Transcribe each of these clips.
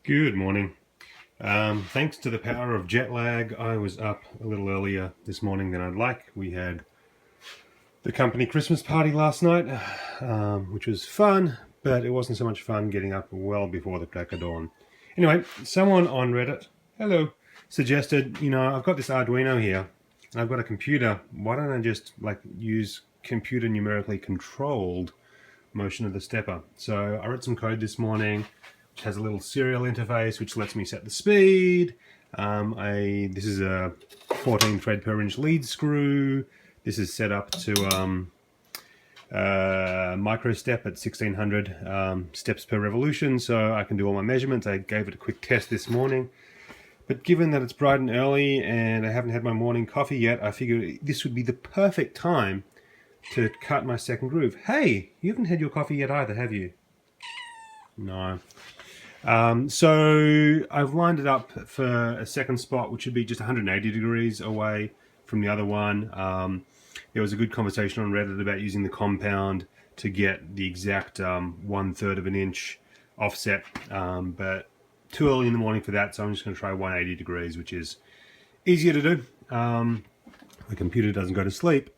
Good morning. Thanks to the power of jet lag, I was up a little earlier this morning than I'd like. We had the company Christmas party last night, which was fun, but it wasn't so much fun getting up well before the crack of dawn. Anyway, someone on Reddit, hello, suggested, I've got this Arduino here, and I've got a computer. Why don't I just use computer numerically controlled motion of the stepper? So I wrote some code this morning which has a little serial interface which lets me set the speed. This is a 14 thread per inch lead screw. This is set up to micro step at 1600 steps per revolution, so I can do all my measurements. I gave it a quick test this morning, but given that it's bright and early and I haven't had my morning coffee yet, I figured this would be the perfect time to cut my second groove. Hey, you haven't had your coffee yet either, have you? No. So I've lined it up for a second spot, which would be just 180 degrees away from the other one. There was a good conversation on Reddit about using the compound to get the exact 1/3 of an inch offset, but too early in the morning for that, so I'm just going to try 180 degrees, which is easier to do. The computer doesn't go to sleep.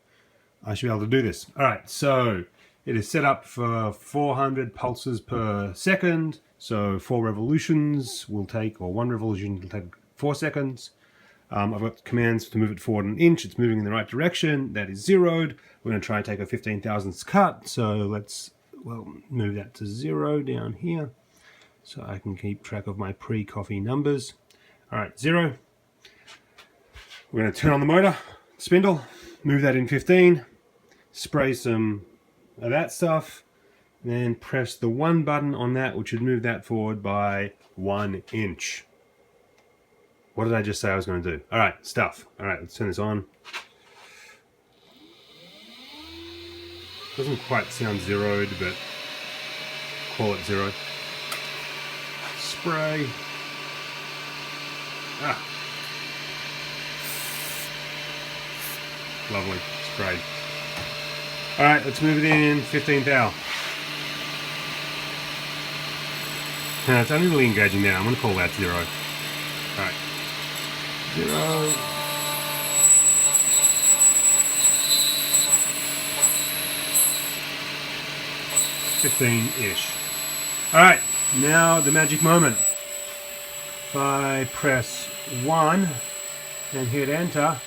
I should be able to do this. All right, so it is set up for 400 pulses per second. So 4 revolutions will take, or 1 revolution will take 4 seconds. I've got commands to move it forward an inch. It's moving in the right direction. That is zeroed. We're going to try and take a 15 thousandths cut. So let's, move that to 0 down here so I can keep track of my pre-coffee numbers. All right, 0. We're going to turn on the motor, spindle, move that in 15, spray some of that stuff, then press the 1 button on that, which would move that forward by 1 inch. What did I just say I was going to do? All right, stuff. All right, let's turn this on. Doesn't quite sound zeroed, but call it 0. Spray. Lovely, sprayed. All right, let's move it in 15 thou. It's only really engaging now. I'm going to call that 0. All right. 0. (15-ish). All right, now the magic moment. If I press 1 and hit enter,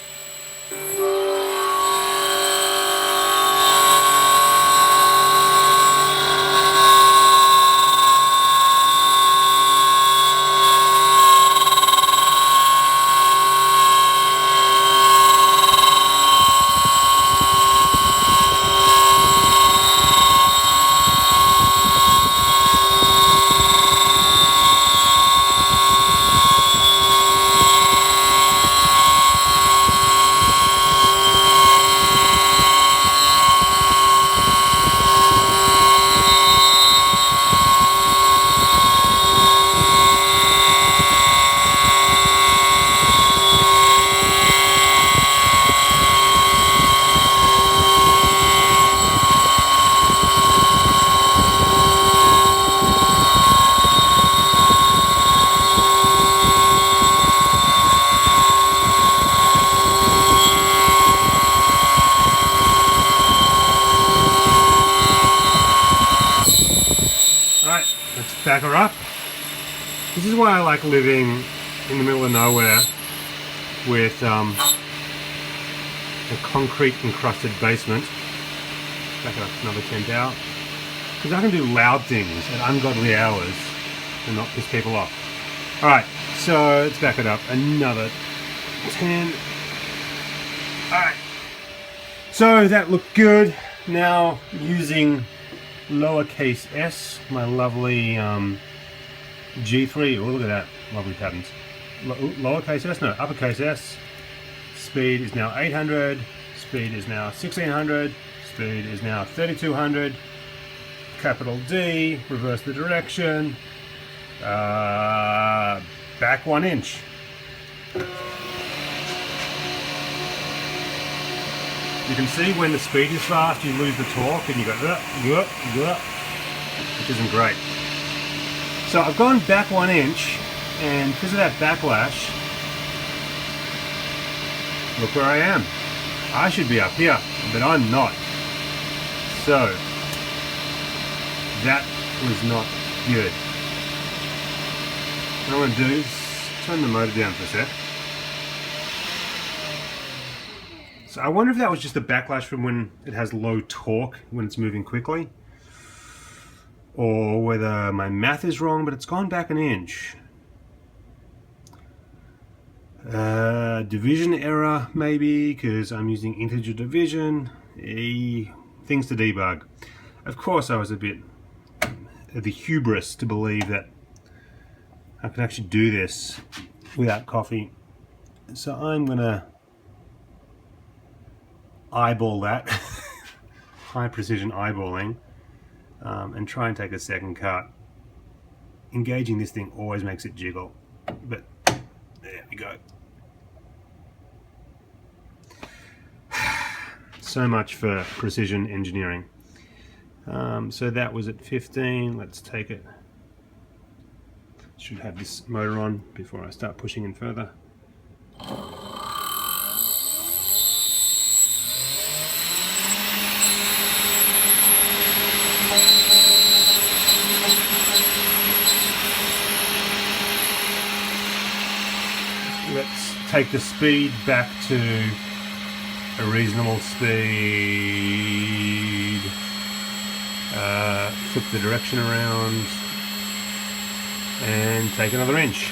let's back her up. This is why I like living in the middle of nowhere with a concrete encrusted basement. Back it up another 10 thou. Because I can do loud things at ungodly hours and not piss people off. Alright, so let's back it up another 10. Alright, so that looked good. Now using lowercase s, my lovely G3. Oh, look at that, lovely patterns. Lowercase s, no, uppercase s. Speed is now 800. Speed is now 1600. Speed is now 3200. Capital D. Reverse the direction. Back 1 inch. You can see when the speed is fast, you lose the torque and you go, which isn't great. So I've gone back 1 inch, and because of that backlash, look where I am. I should be up here, but I'm not. So that was not good. What I'm going to do is turn the motor down for a sec. So I wonder if that was just a backlash from when it has low torque when it's moving quickly, or whether my math is wrong, but it's gone back 1 inch. Division error maybe, because I'm using integer division. Things to debug. Of course I was a bit of the hubris to believe that I can actually do this without coffee. So I'm gonna eyeball that, high precision eyeballing, and try and take a second cut. Engaging this thing always makes it jiggle, but there we go. So much for precision engineering. So that was at 15. Let's take it. Should have this motor on before I start pushing in further. Let's take the speed back to a reasonable speed. Flip the direction around and take another inch.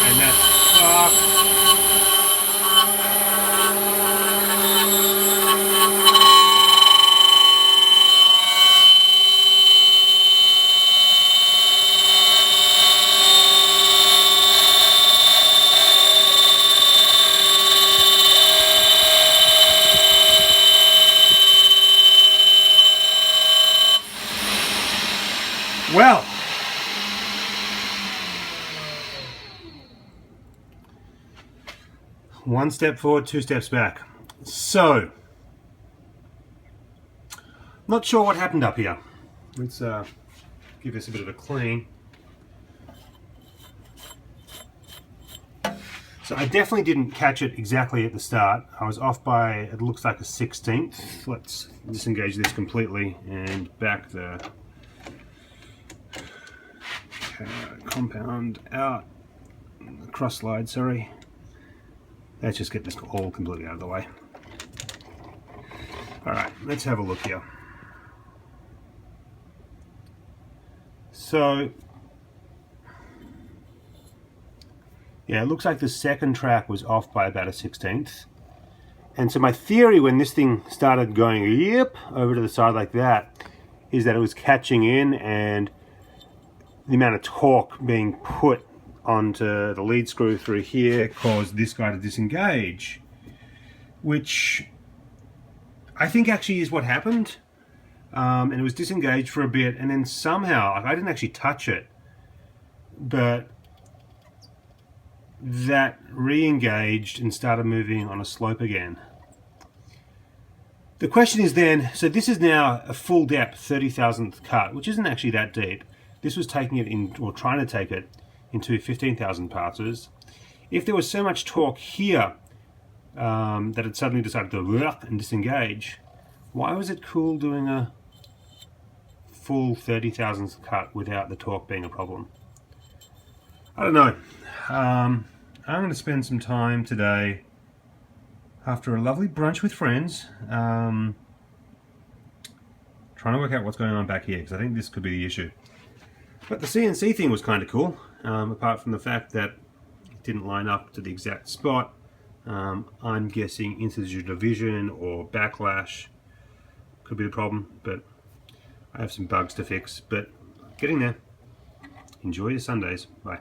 And that's soft. Well, one step forward, 2 steps back. So, not sure what happened up here. Let's give this a bit of a clean. So I definitely didn't catch it exactly at the start. I was off by, it looks like a 16th. Let's disengage this completely and back the compound out, cross slide, sorry. Let's just get this all completely out of the way. Alright, let's have a look here. So, yeah, it looks like the second track was off by about a 16th. And so my theory when this thing started going yep over to the side like that is that it was catching in, and the amount of torque being put onto the lead screw through here caused this guy to disengage, which I think actually is what happened. And it was disengaged for a bit, and then somehow, I didn't actually touch it, but that re-engaged and started moving on a slope again. The question is then, so this is now a full depth 30,000th cut, which isn't actually that deep. This was taking it in, or trying to take it into 15,000 passes. If there was so much torque here that it suddenly decided to and disengage, why was it cool doing a full 30,000th cut without the torque being a problem? I don't know. I'm going to spend some time today after a lovely brunch with friends trying to work out what's going on back here, because I think this could be the issue. But the CNC thing was kind of cool, apart from the fact that didn't line up to the exact spot. I'm guessing integer division or backlash could be the problem, but I have some bugs to fix, but getting there. Enjoy your Sundays. Bye.